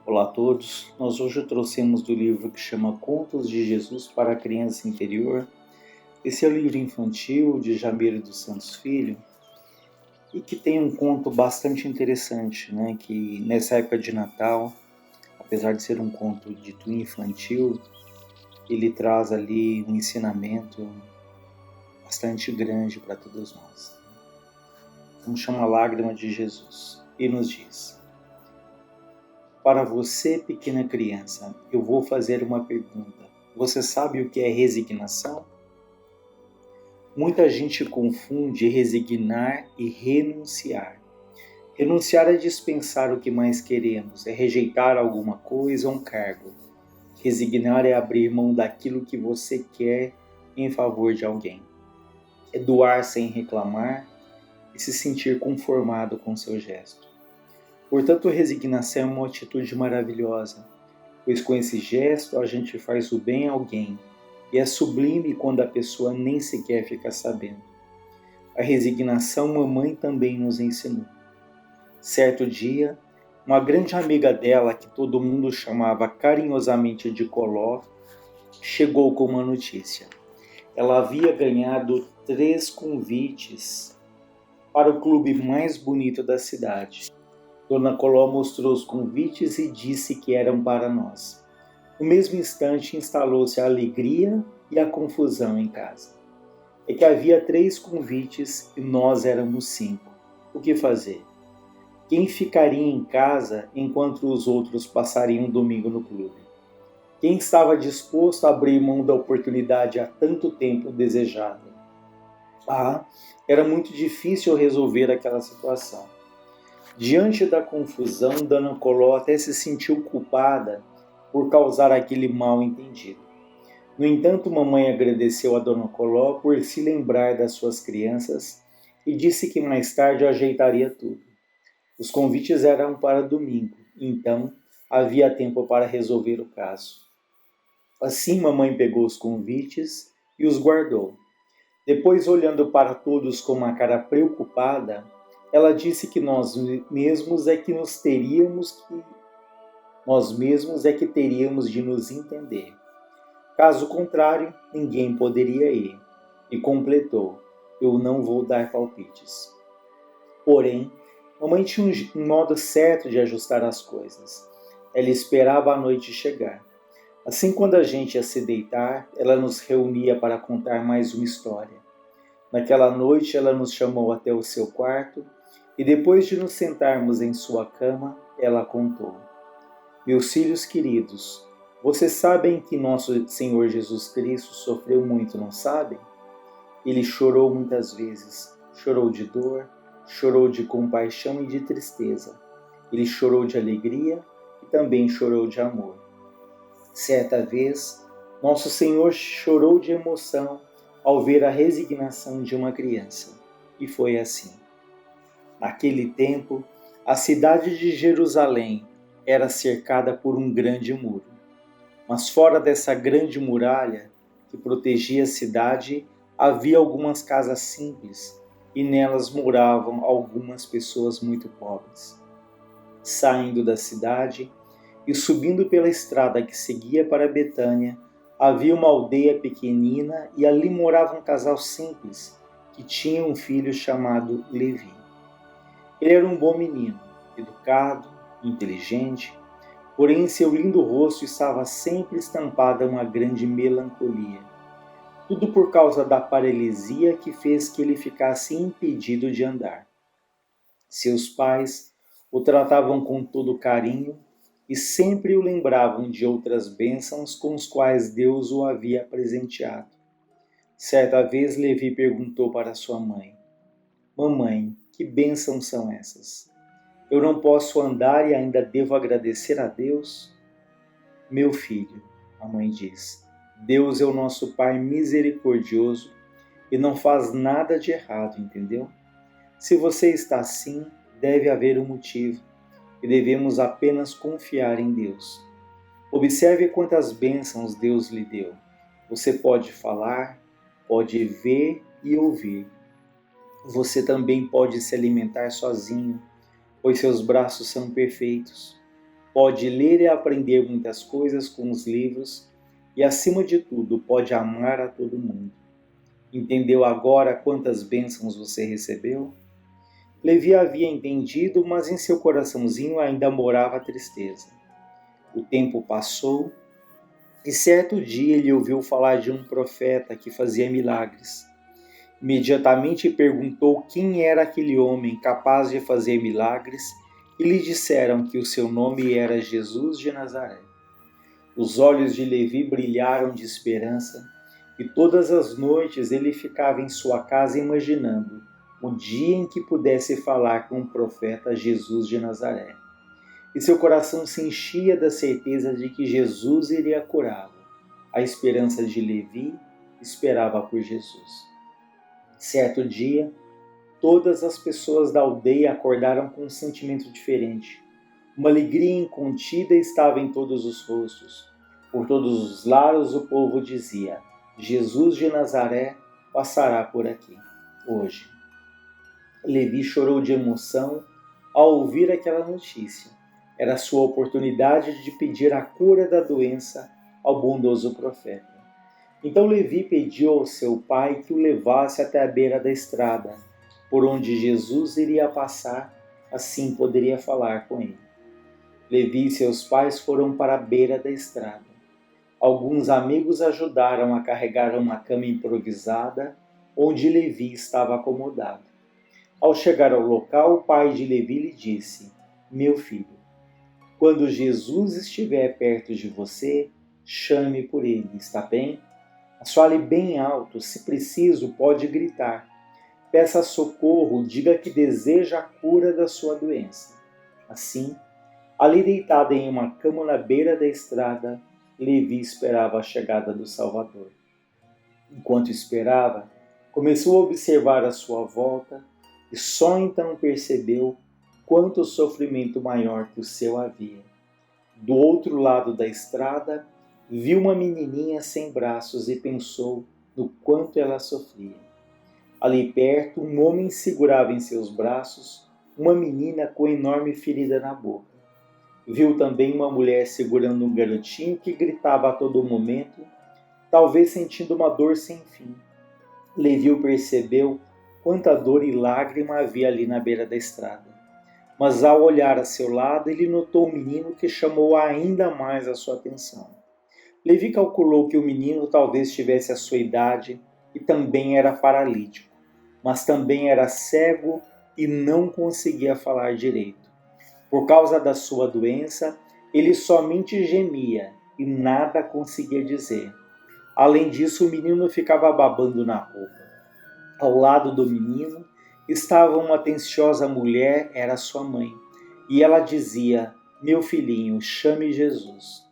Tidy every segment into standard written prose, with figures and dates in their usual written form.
Olá a todos, nós hoje trouxemos do livro que chama Contos de Jesus para a Criança Interior. Esse é o livro infantil de Jamiro dos Santos Filho e que tem um conto bastante interessante, que nessa época de Natal, apesar de ser um conto dito infantil, ele traz ali um ensinamento bastante grande para todos nós. Então chama Lágrima de Jesus e nos diz: para você, pequena criança, eu vou fazer uma pergunta. Você sabe o que é resignação? Muita gente confunde resignar e renunciar. Renunciar é dispensar o que mais queremos, é rejeitar alguma coisa ou um cargo. Resignar é abrir mão daquilo que você quer em favor de alguém. É doar sem reclamar e se sentir conformado com seu gesto. Portanto, resignação é uma atitude maravilhosa, pois com esse gesto a gente faz o bem a alguém, e é sublime quando a pessoa nem sequer fica sabendo. A resignação mamãe também nos ensinou. Certo dia, uma grande amiga dela, que todo mundo chamava carinhosamente de Coló, chegou com uma notícia. Ela havia ganhado 3 convites para o clube mais bonito da cidade. Dona Coló mostrou os convites e disse que eram para nós. No mesmo instante instalou-se a alegria e a confusão em casa. É que havia 3 convites e nós éramos 5. O que fazer? Quem ficaria em casa enquanto os outros passariam um domingo no clube? Quem estava disposto a abrir mão da oportunidade há tanto tempo desejada? Era muito difícil resolver aquela situação. Diante da confusão, Dona Coló até se sentiu culpada por causar aquele mal-entendido. No entanto, mamãe agradeceu a Dona Coló por se lembrar das suas crianças e disse que mais tarde ajeitaria tudo. Os convites eram para domingo, então havia tempo para resolver o caso. Assim, mamãe pegou os convites e os guardou. Depois, olhando para todos com uma cara preocupada, ela disse que nós mesmos é que teríamos de nos entender. Caso contrário, ninguém poderia ir. E completou: eu não vou dar palpites. Porém, mamãe tinha um modo certo de ajustar as coisas. Ela esperava a noite chegar. Assim, quando a gente ia se deitar, ela nos reunia para contar mais uma história. Naquela noite, ela nos chamou até o seu quarto e depois de nos sentarmos em sua cama, ela contou: meus filhos queridos, vocês sabem que nosso Senhor Jesus Cristo sofreu muito, não sabem? Ele chorou muitas vezes, chorou de dor, chorou de compaixão e de tristeza. Ele chorou de alegria e também chorou de amor. Certa vez, nosso Senhor chorou de emoção ao ver a resignação de uma criança. E foi assim. Naquele tempo, a cidade de Jerusalém era cercada por um grande muro. Mas fora dessa grande muralha que protegia a cidade, havia algumas casas simples e nelas moravam algumas pessoas muito pobres. Saindo da cidade e subindo pela estrada que seguia para Betânia, havia uma aldeia pequenina e ali morava um casal simples que tinha um filho chamado Levi. Ele era um bom menino, educado, inteligente, porém em seu lindo rosto estava sempre estampada uma grande melancolia. Tudo por causa da paralisia que fez que ele ficasse impedido de andar. Seus pais o tratavam com todo carinho e sempre o lembravam de outras bênçãos com as quais Deus o havia presenteado. Certa vez Levi perguntou para sua mãe: mamãe, que bênçãos são essas? Eu não posso andar e ainda devo agradecer a Deus? Meu filho, a mãe diz, Deus é o nosso Pai misericordioso e não faz nada de errado, entendeu? Se você está assim, deve haver um motivo e devemos apenas confiar em Deus. Observe quantas bênçãos Deus lhe deu. Você pode falar, pode ver e ouvir. Você também pode se alimentar sozinho, pois seus braços são perfeitos. pode ler e aprender muitas coisas com os livros e, acima de tudo, pode amar a todo mundo. Entendeu agora quantas bênçãos você recebeu? Levi havia entendido, mas em seu coraçãozinho ainda morava a tristeza. O tempo passou e certo dia ele ouviu falar de um profeta que fazia milagres. Imediatamente perguntou quem era aquele homem capaz de fazer milagres e lhe disseram que o seu nome era Jesus de Nazaré. Os olhos de Levi brilharam de esperança e todas as noites ele ficava em sua casa imaginando o dia em que pudesse falar com o profeta Jesus de Nazaré. E seu coração se enchia da certeza de que Jesus iria curá-lo. A esperança de Levi esperava por Jesus. Certo dia, todas as pessoas da aldeia acordaram com um sentimento diferente. Uma alegria incontida estava em todos os rostos. Por todos os lados o povo dizia: Jesus de Nazaré passará por aqui, hoje. Levi chorou de emoção ao ouvir aquela notícia. Era sua oportunidade de pedir a cura da doença ao bondoso profeta. Então Levi pediu ao seu pai que o levasse até a beira da estrada, por onde Jesus iria passar, assim poderia falar com ele. Levi e seus pais foram para a beira da estrada. Alguns amigos ajudaram a carregar uma cama improvisada, onde Levi estava acomodado. Ao chegar ao local, o pai de Levi lhe disse: Meu filho, quando Jesus estiver perto de você, chame por ele, está bem? Fale bem alto, se preciso, pode gritar. Peça socorro, diga que deseja a cura da sua doença. Assim, ali deitada em uma cama na beira da estrada, Levi esperava a chegada do Salvador. Enquanto esperava, começou a observar à sua volta e só então percebeu quanto sofrimento maior que o seu havia. Do outro lado da estrada, viu uma menininha sem braços e pensou no quanto ela sofria. Ali perto, um homem segurava em seus braços uma menina com enorme ferida na boca. Viu também uma mulher segurando um garotinho que gritava a todo momento, talvez sentindo uma dor sem fim. Levi percebeu quanta dor e lágrima havia ali na beira da estrada. Mas ao olhar a seu lado, ele notou um menino que chamou ainda mais a sua atenção. Levi calculou que o menino talvez tivesse a sua idade e também era paralítico, mas também era cego e não conseguia falar direito. Por causa da sua doença, ele somente gemia e nada conseguia dizer. Além disso, o menino ficava babando na roupa. Ao lado do menino estava uma atenciosa mulher, era sua mãe, e ela dizia: Meu filhinho, chame Jesus.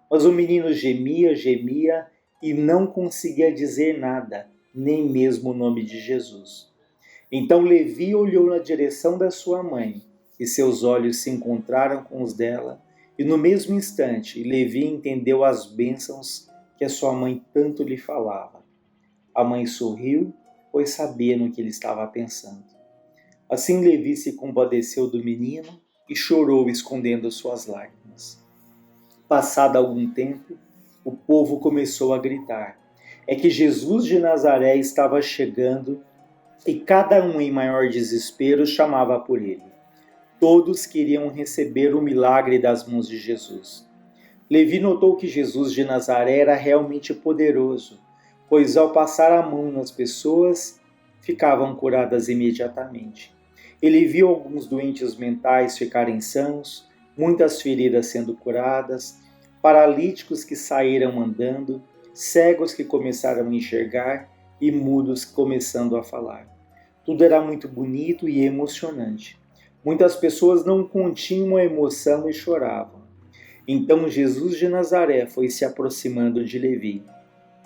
Mas o menino gemia e não conseguia dizer nada, nem mesmo o nome de Jesus. Então Levi olhou na direção da sua mãe, e seus olhos se encontraram com os dela, e no mesmo instante Levi entendeu as bênçãos que a sua mãe tanto lhe falava. A mãe sorriu, pois sabia no que ele estava pensando. Assim Levi se compadeceu do menino e chorou escondendo suas lágrimas. Passado algum tempo, o povo começou a gritar: É que Jesus de Nazaré estava chegando, e cada um em maior desespero chamava por ele. Todos queriam receber o milagre das mãos de Jesus. Levi notou que Jesus de Nazaré era realmente poderoso, pois ao passar a mão nas pessoas, ficavam curadas imediatamente. Ele viu alguns doentes mentais ficarem sãos, muitas feridas sendo curadas, paralíticos que saíram andando, cegos que começaram a enxergar e mudos começando a falar. Tudo era muito bonito e emocionante. Muitas pessoas não continham a emoção e choravam. Então Jesus de Nazaré foi se aproximando de Levi.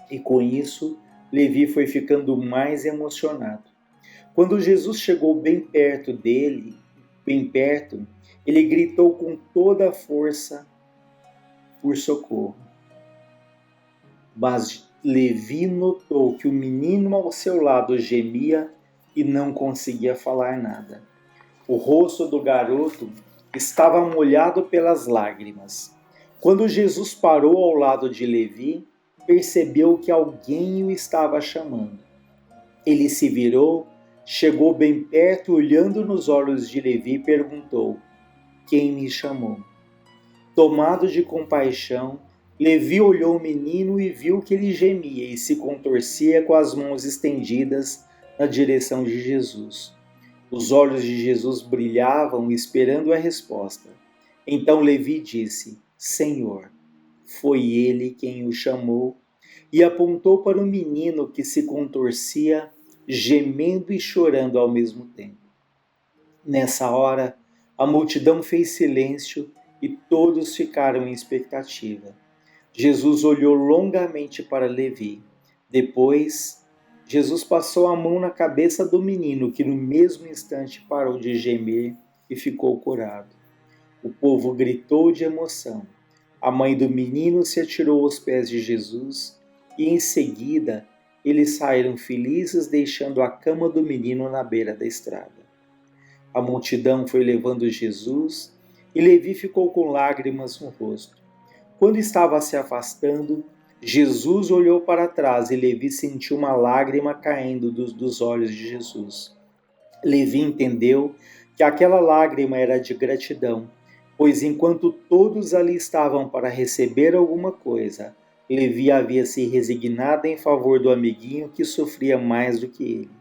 E com isso, Levi foi ficando mais emocionado. Quando Jesus chegou bem perto, ele gritou com toda a força por socorro. Mas Levi notou que o menino ao seu lado gemia e não conseguia falar nada. O rosto do garoto estava molhado pelas lágrimas. Quando Jesus parou ao lado de Levi, percebeu que alguém o estava chamando. Ele se virou, chegou bem perto, olhando nos olhos de Levi, perguntou: "Quem me chamou?" Tomado de compaixão, Levi olhou o menino e viu que ele gemia e se contorcia com as mãos estendidas na direção de Jesus. Os olhos de Jesus brilhavam, esperando a resposta. Então Levi disse: "Senhor." Foi ele quem o chamou e apontou para o menino que se contorcia, gemendo e chorando ao mesmo tempo. Nessa hora, a multidão fez silêncio e todos ficaram em expectativa. Jesus olhou longamente para Levi. Depois, Jesus passou a mão na cabeça do menino, que no mesmo instante parou de gemer e ficou curado. O povo gritou de emoção. A mãe do menino se atirou aos pés de Jesus e, em seguida, eles saíram felizes, deixando a cama do menino na beira da estrada. A multidão foi levando Jesus e Levi ficou com lágrimas no rosto. Quando estava se afastando, Jesus olhou para trás e Levi sentiu uma lágrima caindo dos olhos de Jesus. Levi entendeu que aquela lágrima era de gratidão, pois enquanto todos ali estavam para receber alguma coisa, Levi havia se resignado em favor do amiguinho que sofria mais do que ele.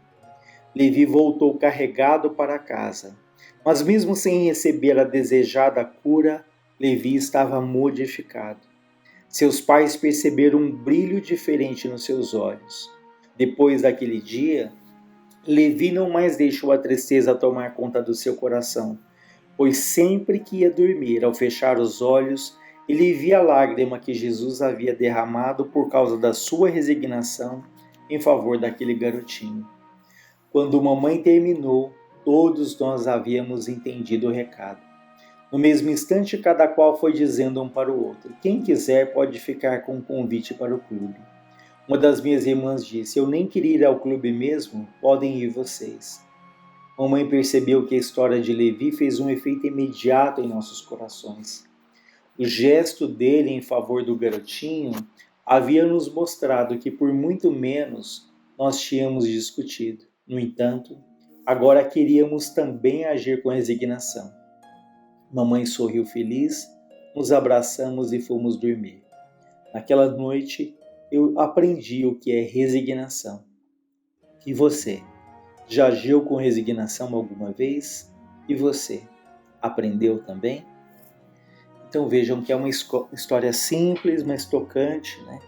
Levi voltou carregado para casa, mas mesmo sem receber a desejada cura, Levi estava modificado. Seus pais perceberam um brilho diferente nos seus olhos. Depois daquele dia, Levi não mais deixou a tristeza tomar conta do seu coração, pois sempre que ia dormir, ao fechar os olhos, ele via a lágrima que Jesus havia derramado por causa da sua resignação em favor daquele garotinho. Quando mamãe terminou, todos nós havíamos entendido o recado. No mesmo instante, cada qual foi dizendo um para o outro: "Quem quiser pode ficar com o convite para o clube." Uma das minhas irmãs disse: "Eu nem queria ir ao clube mesmo, podem ir vocês." Mamãe percebeu que a história de Levi fez um efeito imediato em nossos corações. O gesto dele em favor do garotinho havia nos mostrado que por muito menos nós tínhamos discutido. No entanto, agora queríamos também agir com resignação. Mamãe sorriu feliz, nos abraçamos e fomos dormir. Naquela noite, eu aprendi o que é resignação. E você? Já agiu com resignação alguma vez? E você? Aprendeu também? Então vejam que é uma história simples, mas tocante, né?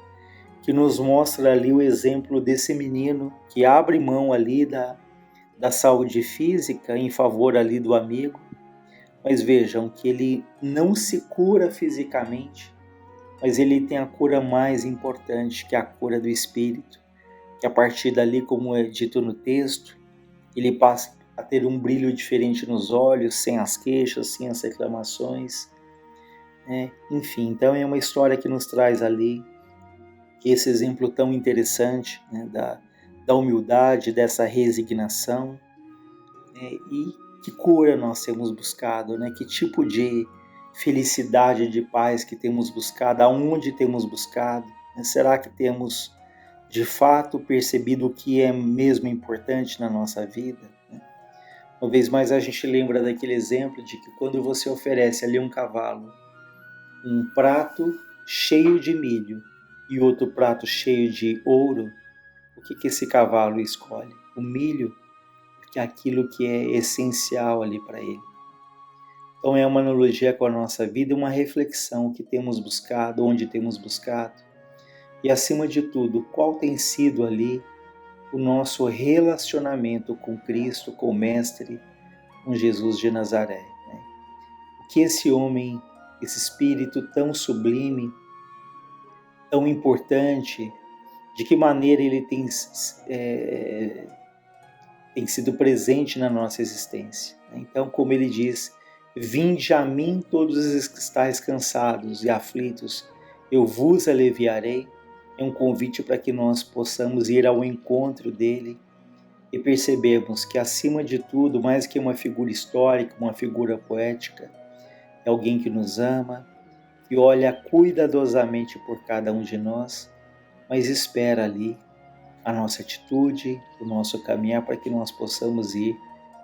Que nos mostra ali o exemplo desse menino que abre mão ali da saúde física em favor ali do amigo. Mas vejam que ele não se cura fisicamente, mas ele tem a cura mais importante, que é a cura do espírito, que a partir dali, como é dito no texto, ele passa a ter um brilho diferente nos olhos, sem as queixas, sem as reclamações. Enfim, então é uma história que nos traz ali esse exemplo tão interessante, né, da humildade, dessa resignação, e que cura nós temos buscado, né? Que tipo de felicidade, de paz que temos buscado, aonde temos buscado, né? Será que temos de fato percebido o que é mesmo importante na nossa vida, né? Uma vez mais a gente lembra daquele exemplo de que quando você oferece ali um cavalo, um prato cheio de milho e outro prato cheio de ouro, o que esse cavalo escolhe? O milho, porque é aquilo que é essencial ali para ele. Então é uma analogia com a nossa vida, uma reflexão que temos buscado, onde temos buscado. E acima de tudo, qual tem sido ali o nosso relacionamento com Cristo, com o Mestre, com Jesus de Nazaré, né? O que esse homem, esse espírito tão sublime, tão importante, de que maneira ele tem sido presente na nossa existência. Então, como ele diz: "Vinde a mim todos os que estáis cansados e aflitos, eu vos aliviarei." É um convite para que nós possamos ir ao encontro dele e percebemos que, acima de tudo, mais que uma figura histórica, uma figura poética, é alguém que nos ama, que olha cuidadosamente por cada um de nós, mas espera ali a nossa atitude, o nosso caminhar para que nós possamos ir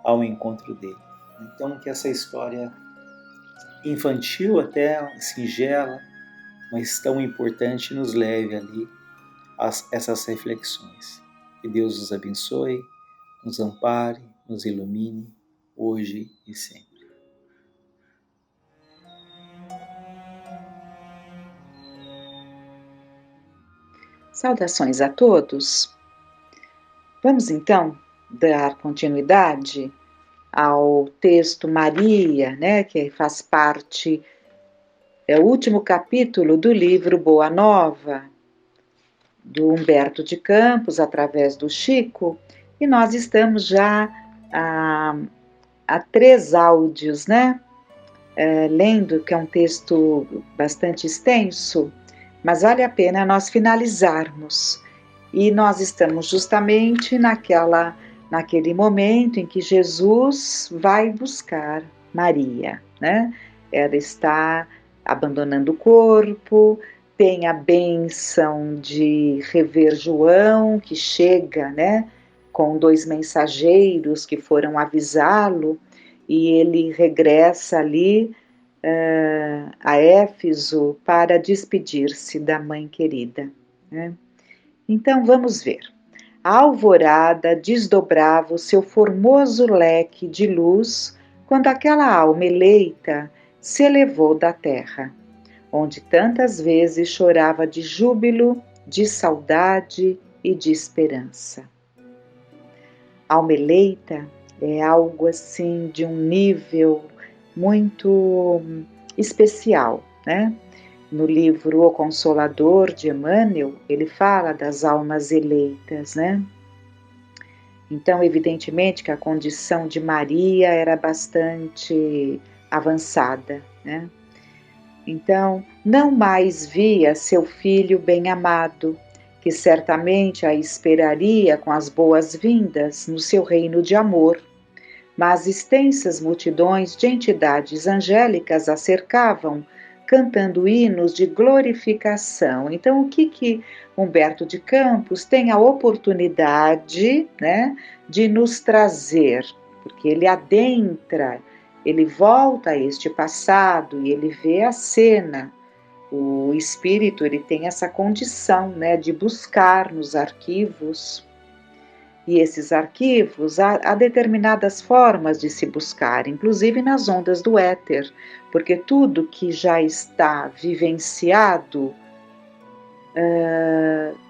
ao encontro dele. Então, que essa história infantil, até singela, mas tão importante, nos leve ali a essas reflexões. Que Deus nos abençoe, nos ampare, nos ilumine, hoje e sempre. Saudações a todos. Vamos então dar continuidade ao texto Maria, né, que faz parte, é o último capítulo do livro Boa Nova, do Humberto de Campos, através do Chico, e nós estamos já a 3 áudios, né, lendo, que é um texto bastante extenso, mas vale a pena nós finalizarmos. E nós estamos justamente naquele momento em que Jesus vai buscar Maria, né? Ela está abandonando o corpo, tem a bênção de rever João, que chega, né, com 2 mensageiros que foram avisá-lo, e ele regressa ali a Éfeso para despedir-se da mãe querida, né? Então vamos ver. A alvorada desdobrava o seu formoso leque de luz quando aquela alma eleita se elevou da terra, onde tantas vezes chorava de júbilo, de saudade e de esperança. Alma eleita é algo assim de um nível muito especial, né? No livro O Consolador, de Emmanuel, ele fala das almas eleitas, né? Então, evidentemente que a condição de Maria era bastante avançada, né? Então, não mais via seu filho bem-amado, que certamente a esperaria com as boas-vindas no seu reino de amor, mas extensas multidões de entidades angélicas a cercavam, cantando hinos de glorificação. Então, o que Humberto de Campos tem a oportunidade, né, de nos trazer? Porque ele adentra, ele volta a este passado e ele vê a cena. O espírito, ele tem essa condição, né, de buscar nos arquivos. E esses arquivos, há determinadas formas de se buscar, inclusive nas ondas do éter, porque tudo que já está vivenciado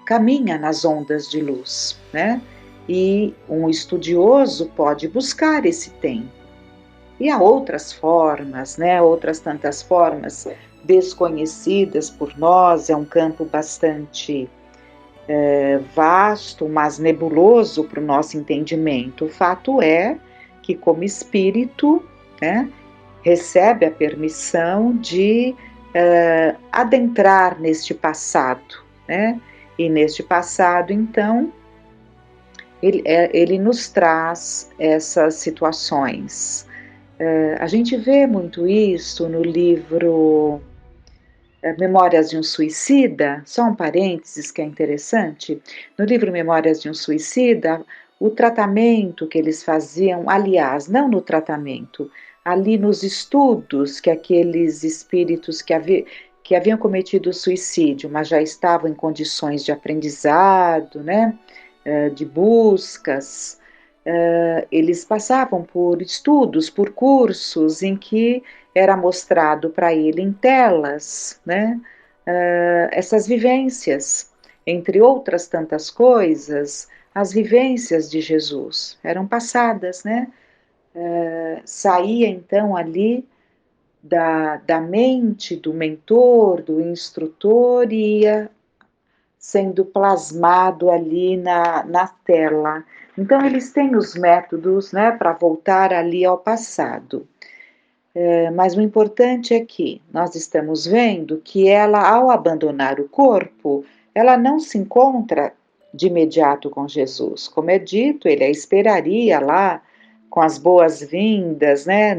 caminha nas ondas de luz, né? E um estudioso pode buscar esse tempo. E há outras formas, né? Outras tantas formas desconhecidas por nós, é um campo bastante vasto, mas nebuloso para o nosso entendimento. O fato é que, como espírito, né, recebe a permissão de adentrar neste passado, né? E neste passado, então, ele nos traz essas situações. A gente vê muito isso no livro Memórias de um Suicida, só um parênteses que é interessante, no livro Memórias de um Suicida, o tratamento que eles faziam, aliás, não no tratamento, ali nos estudos que aqueles espíritos que haviam cometido suicídio, mas já estavam em condições de aprendizado, né, de buscas, eles passavam por estudos, por cursos em que era mostrado para ele em telas, né, essas vivências, entre outras tantas coisas, as vivências de Jesus eram passadas, né? Saía então ali da mente do mentor, do instrutor, e ia sendo plasmado ali na tela. Então, eles têm os métodos, né, para voltar ali ao passado. Mas o importante é que nós estamos vendo que ela, ao abandonar o corpo, ela não se encontra de imediato com Jesus. Como é dito, ele a esperaria lá com as boas-vindas, né,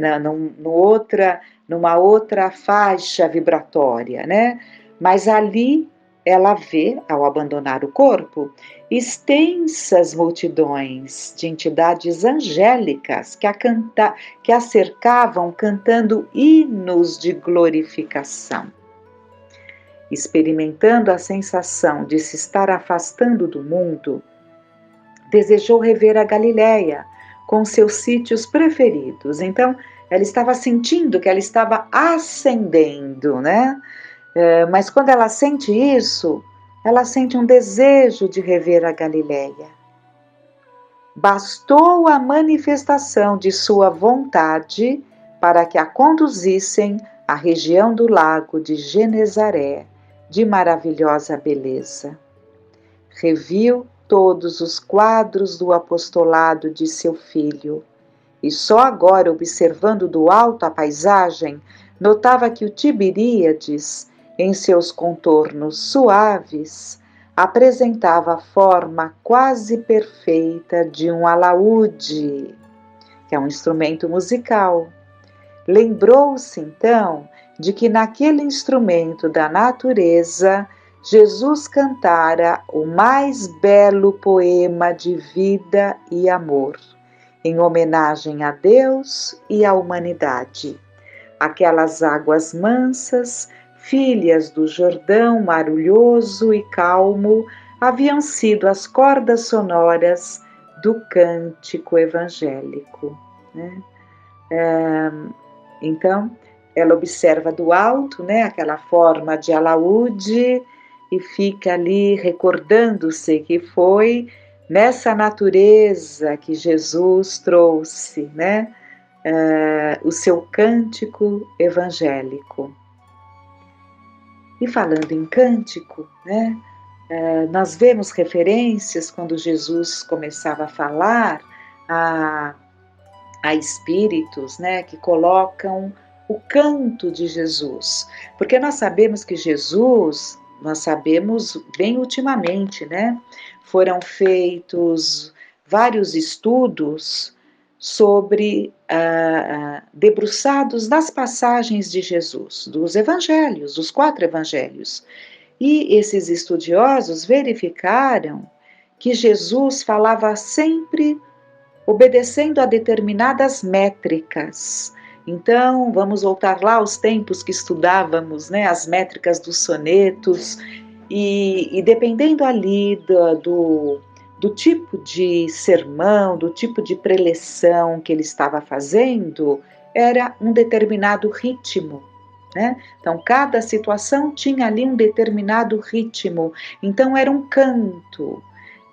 numa outra faixa vibratória, né? Mas ali ela vê, ao abandonar o corpo, extensas multidões de entidades angélicas que a cercavam cantando hinos de glorificação. Experimentando a sensação de se estar afastando do mundo, desejou rever a Galileia com seus sítios preferidos. Então, ela estava sentindo que ela estava ascendendo, né? Mas quando ela sente isso, ela sente um desejo de rever a Galileia. Bastou a manifestação de sua vontade para que a conduzissem à região do lago de Genezaré, de maravilhosa beleza. Reviu todos os quadros do apostolado de seu filho, e só agora, observando do alto a paisagem, notava que o Tiberíades, em seus contornos suaves, apresentava a forma quase perfeita de um alaúde, que é um instrumento musical. Lembrou-se, então, de que naquele instrumento da natureza Jesus cantara o mais belo poema de vida e amor, em homenagem a Deus e à humanidade. Aquelas águas mansas, filhas do Jordão marulhoso e calmo, haviam sido as cordas sonoras do cântico evangélico, né? Então, ela observa do alto, né, aquela forma de alaúde e fica ali recordando-se que foi nessa natureza que Jesus trouxe, né, o seu cântico evangélico. E falando em cântico, né, nós vemos referências quando Jesus começava a falar a espíritos, né, que colocam o canto de Jesus, porque nós sabemos que Jesus, nós sabemos bem ultimamente, né, foram feitos vários estudos sobre, debruçados nas passagens de Jesus, dos evangelhos, dos 4 evangelhos, e esses estudiosos verificaram que Jesus falava sempre obedecendo a determinadas métricas. Então, vamos voltar lá aos tempos que estudávamos, né, as métricas dos sonetos, e dependendo ali do tipo de sermão, do tipo de preleção que ele estava fazendo, era um determinado ritmo, né? Então, cada situação tinha ali um determinado ritmo, então era um canto.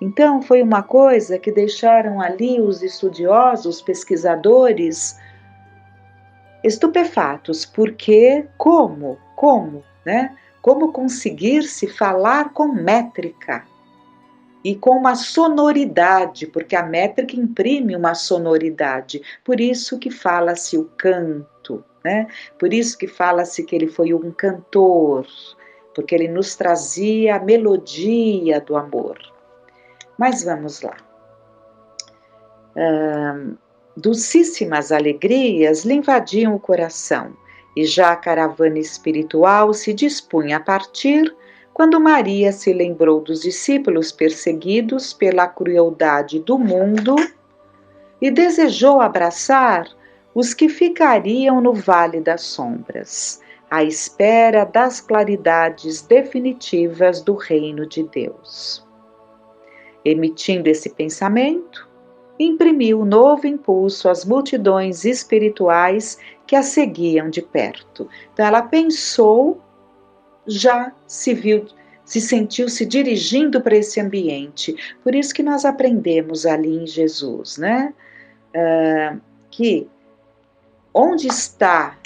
Então, foi uma coisa que deixaram ali os estudiosos, os pesquisadores, estupefatos, porque né? Como conseguir se falar com métrica e com uma sonoridade, porque a métrica imprime uma sonoridade, por isso que fala-se o canto, né? Por isso que fala-se que ele foi um cantor, porque ele nos trazia a melodia do amor. Mas vamos lá. Dulcíssimas alegrias lhe invadiam o coração, e já a caravana espiritual se dispunha a partir, quando Maria se lembrou dos discípulos perseguidos pela crueldade do mundo e desejou abraçar os que ficariam no Vale das Sombras, à espera das claridades definitivas do reino de Deus. Emitindo esse pensamento, imprimiu novo impulso às multidões espirituais que a seguiam de perto. Então ela pensou, já se sentiu se dirigindo para esse ambiente. Por isso que nós aprendemos ali em Jesus, né? Que onde está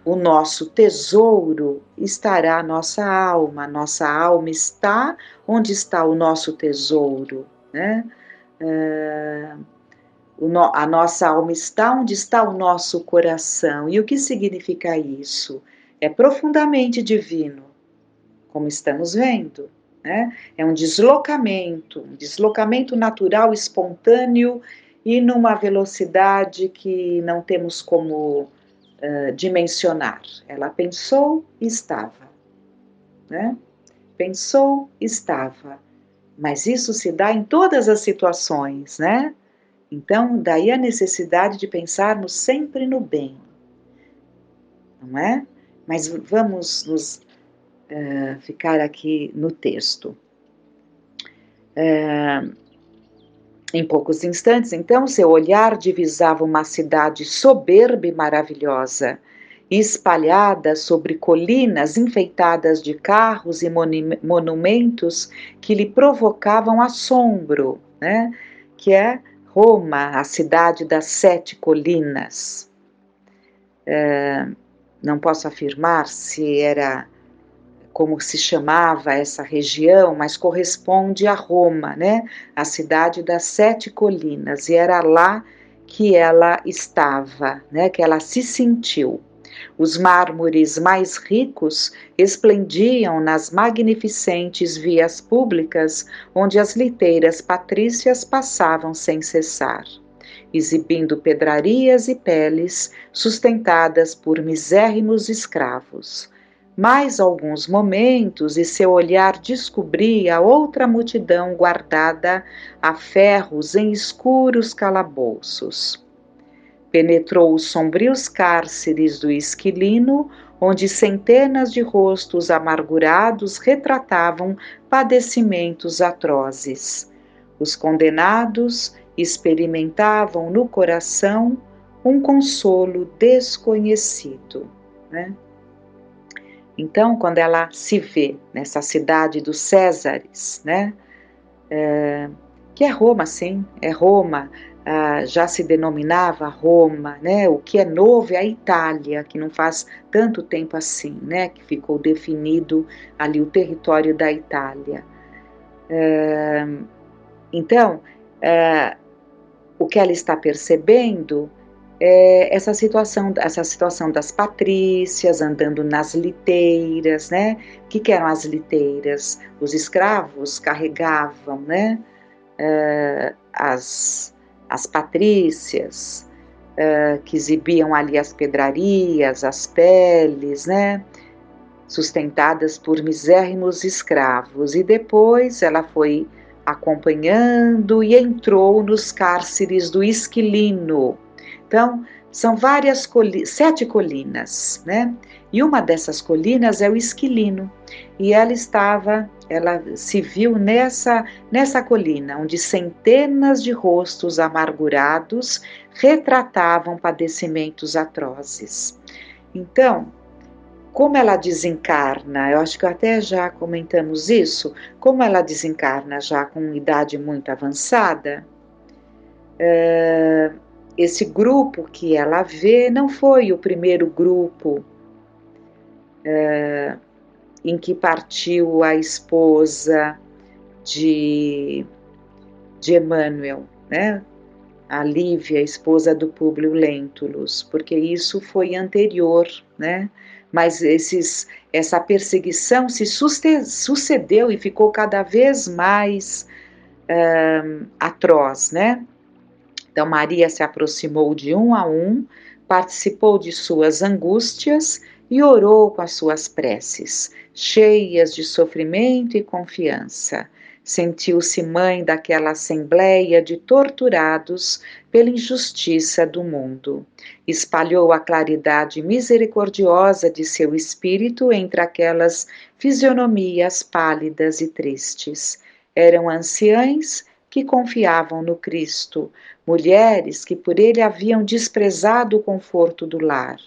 o nosso tesouro, estará a nossa alma. Nossa alma está onde está o nosso tesouro, né? A nossa alma está onde está o nosso coração. E o que significa isso? É profundamente divino, como estamos vendo, né? É um deslocamento natural, espontâneo e numa velocidade que não temos como dimensionar. Ela pensou e estava, né? Pensou, estava. Mas isso se dá em todas as situações, né? Então, daí a necessidade de pensarmos sempre no bem, não é? Mas vamos nos ficar aqui no texto. Em poucos instantes, então, seu olhar divisava uma cidade soberba e maravilhosa, espalhada sobre colinas enfeitadas de carros e monumentos que lhe provocavam assombro, né? Que é Roma, a cidade das 7 colinas. Não posso afirmar se era como se chamava essa região, mas corresponde a Roma, né? A cidade das 7 colinas, e era lá que ela estava, né? Que ela se sentiu. Os mármores mais ricos esplendiam nas magnificentes vias públicas onde as liteiras patrícias passavam sem cessar, exibindo pedrarias e peles sustentadas por misérrimos escravos. Mais alguns momentos e seu olhar descobria outra multidão guardada a ferros em escuros calabouços. Penetrou os sombrios cárceres do Esquilino, onde centenas de rostos amargurados retratavam padecimentos atrozes. Os condenados experimentavam no coração um consolo desconhecido, né? Então, quando ela se vê nessa cidade dos Césares, né, que é Roma, sim, é Roma, já se denominava Roma, né, o que é novo é a Itália, que não faz tanto tempo assim, né, que ficou definido ali o território da Itália. Então, o que ela está percebendo essa situação das patrícias andando nas liteiras, né? O que eram as liteiras? Os escravos carregavam, né? As patrícias que exibiam ali as pedrarias, as peles, né? Sustentadas por misérrimos escravos. E depois ela foi acompanhando e entrou nos cárceres do Esquilino. Então, são 7 colinas, né? E uma dessas colinas é o Esquilino. E ela se viu nessa colina, onde centenas de rostos amargurados retratavam padecimentos atrozes. Então, como ela desencarna, eu acho que até já comentamos isso, como ela desencarna já com idade muito avançada, esse grupo que ela vê não foi o primeiro grupo em que partiu a esposa de Emmanuel, né? A Lívia, esposa do Públio Lentulus, porque isso foi anterior, né? Mas essa perseguição se sucedeu e ficou cada vez mais atroz, né? Então Maria se aproximou de um a um, participou de suas angústias e orou com as suas preces, cheias de sofrimento e confiança. Sentiu-se mãe daquela assembleia de torturados pela injustiça do mundo. Espalhou a claridade misericordiosa de seu espírito entre aquelas fisionomias pálidas e tristes. Eram anciães que confiavam no Cristo, mulheres que por ele haviam desprezado o conforto do lar,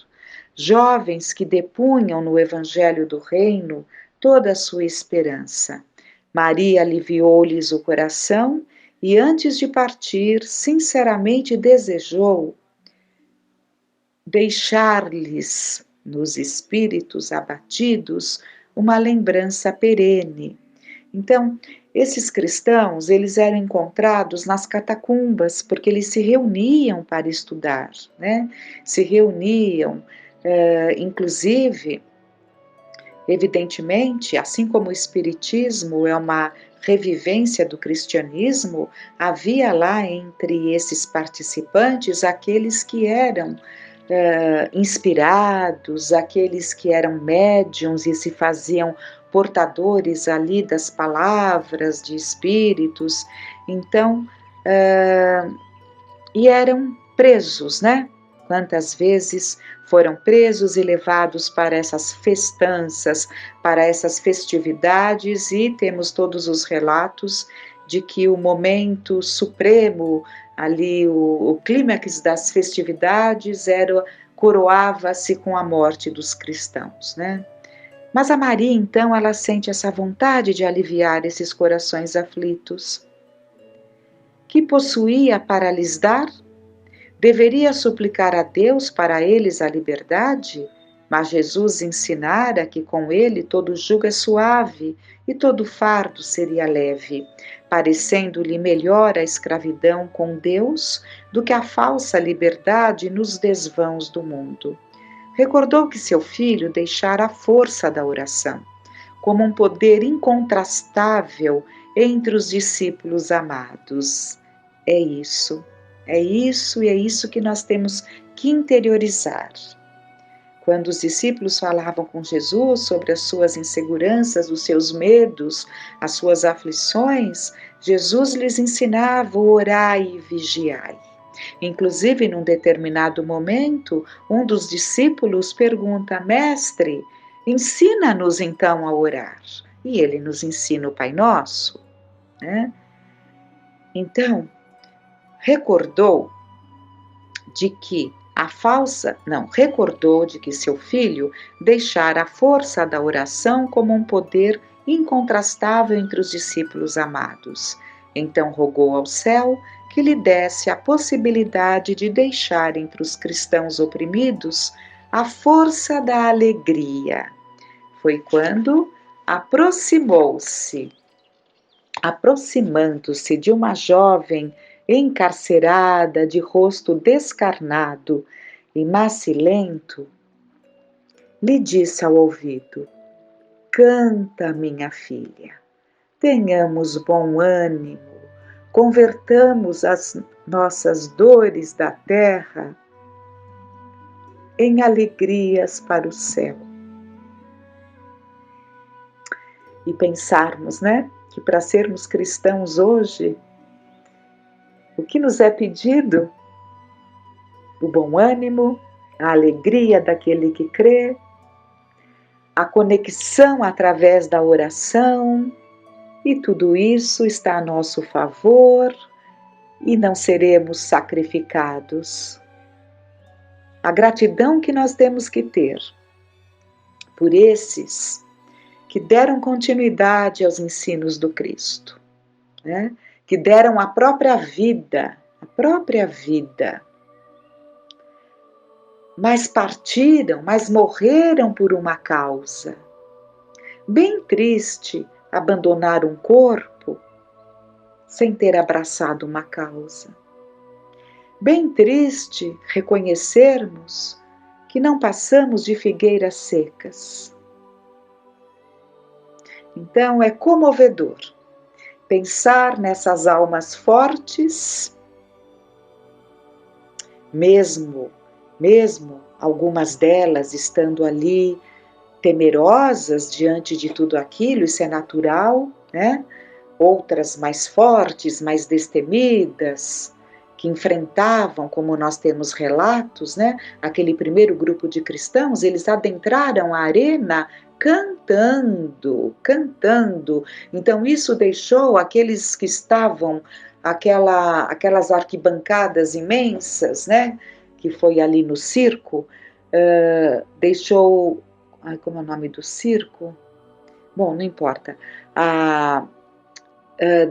jovens que depunham no Evangelho do Reino toda a sua esperança. Maria aliviou-lhes o coração e, antes de partir, sinceramente desejou deixar-lhes, nos espíritos abatidos, uma lembrança perene. Então, esses cristãos, eles eram encontrados nas catacumbas, porque eles se reuniam para estudar, né? Se reuniam, inclusive, Evidentemente, assim como o Espiritismo é uma revivência do cristianismo, havia lá entre esses participantes aqueles que eram inspirados, aqueles que eram médiums e se faziam portadores ali das palavras de espíritos, então, e eram presos, né? Quantas vezes foram presos e levados para essas festanças, para essas festividades, e temos todos os relatos de que o momento supremo, ali o clímax das festividades, coroava-se com a morte dos cristãos, né? Mas a Maria, então, ela sente essa vontade de aliviar esses corações aflitos. Que possuía para lhes dar? Deveria suplicar a Deus para eles a liberdade? Mas Jesus ensinara que com ele todo jugo é suave e todo fardo seria leve, parecendo-lhe melhor a escravidão com Deus do que a falsa liberdade nos desvãos do mundo. Recordou que seu filho deixara a força da oração, como um poder incontrastável entre os discípulos amados. É isso e é isso que nós temos que interiorizar. Quando os discípulos falavam com Jesus sobre as suas inseguranças, os seus medos, as suas aflições, Jesus lhes ensinava: orai e vigiai. Inclusive, num determinado momento, um dos discípulos pergunta: Mestre, ensina-nos então a orar. E ele nos ensina o Pai Nosso, né? Então, recordou de que seu filho deixara a força da oração como um poder incontrastável entre os discípulos amados. Então rogou ao céu que lhe desse a possibilidade de deixar entre os cristãos oprimidos a força da alegria. Foi quando aproximando-se de uma jovem encarcerada, de rosto descarnado e macilento, lhe disse ao ouvido: canta, minha filha, tenhamos bom ânimo, convertamos as nossas dores da terra em alegrias para o céu. E pensarmos, né, que para sermos cristãos hoje, o que nos é pedido? O bom ânimo, a alegria daquele que crê, a conexão através da oração, e tudo isso está a nosso favor e não seremos sacrificados. A gratidão que nós temos que ter por esses que deram continuidade aos ensinos do Cristo, né? Que deram a própria vida, mas partiram, mas morreram por uma causa. Bem triste abandonar um corpo sem ter abraçado uma causa. Bem triste reconhecermos que não passamos de figueiras secas. Então é comovedor pensar nessas almas fortes, mesmo algumas delas estando ali temerosas diante de tudo aquilo, isso é natural, né? Outras mais fortes, mais destemidas, que enfrentavam, como nós temos relatos, né? Aquele primeiro grupo de cristãos, eles adentraram a arena cantando. Então isso deixou aqueles que estavam, aquelas arquibancadas imensas, né? Que foi ali no circo, deixou... como é o nome do circo? Bom, não importa.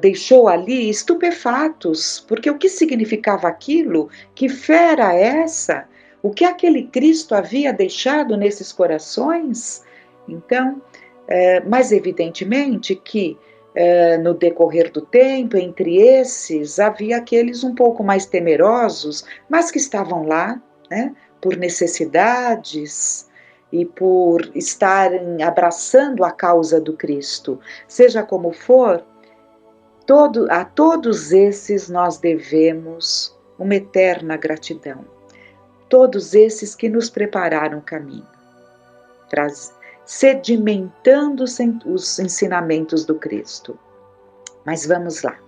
Deixou ali estupefatos, porque o que significava aquilo? Que fera essa? O que aquele Cristo havia deixado nesses corações? Então, mas evidentemente que no decorrer do tempo, entre esses, havia aqueles um pouco mais temerosos, mas que estavam lá, né, por necessidades, e por estarem abraçando a causa do Cristo. Seja como for, a todos esses nós devemos uma eterna gratidão. Todos esses que nos prepararam o caminho, sedimentando os ensinamentos do Cristo. Mas vamos lá.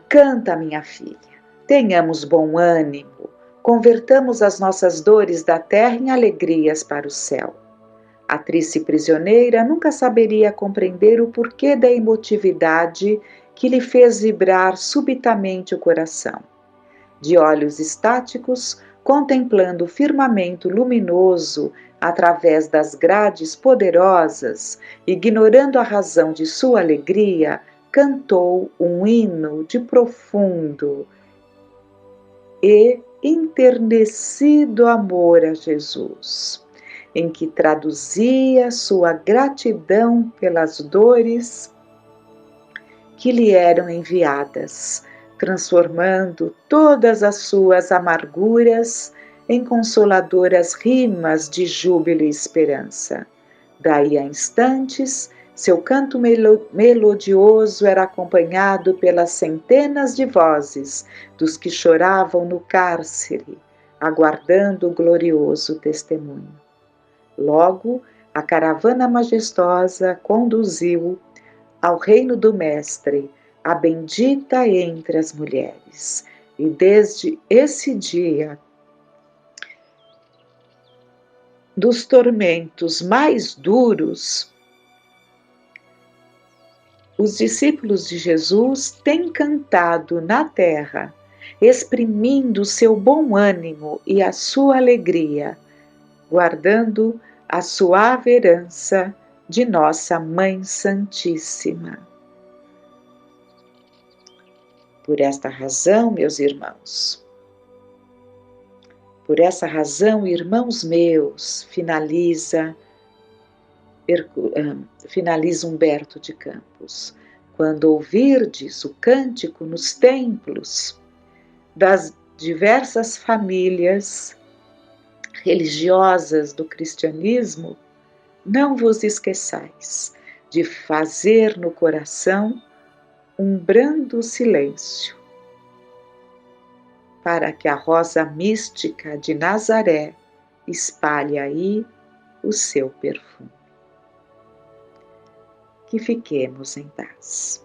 Canta, minha filha, tenhamos bom ânimo, convertamos as nossas dores da terra em alegrias para o céu. A triste prisioneira nunca saberia compreender o porquê da emotividade que lhe fez vibrar subitamente o coração. De olhos estáticos, contemplando o firmamento luminoso através das grades poderosas, ignorando a razão de sua alegria, cantou um hino de profundo e enternecido amor a Jesus, em que traduzia sua gratidão pelas dores que lhe eram enviadas, transformando todas as suas amarguras em consoladoras rimas de júbilo e esperança. Daí a instantes, seu canto melodioso era acompanhado pelas centenas de vozes dos que choravam no cárcere, aguardando o glorioso testemunho. Logo, a caravana majestosa conduziu ao reino do Mestre, a bendita entre as mulheres. E desde esse dia, dos tormentos mais duros, os discípulos de Jesus têm cantado na terra, exprimindo seu bom ânimo e a sua alegria, guardando a suave herança de nossa Mãe Santíssima. Por esta razão, meus irmãos, por essa razão, irmãos meus, finaliza Humberto de Campos. Quando ouvirdes o cântico nos templos das diversas famílias religiosas do cristianismo, não vos esqueçais de fazer no coração um brando silêncio, para que a rosa mística de Nazaré espalhe aí o seu perfume. Que fiquemos em paz.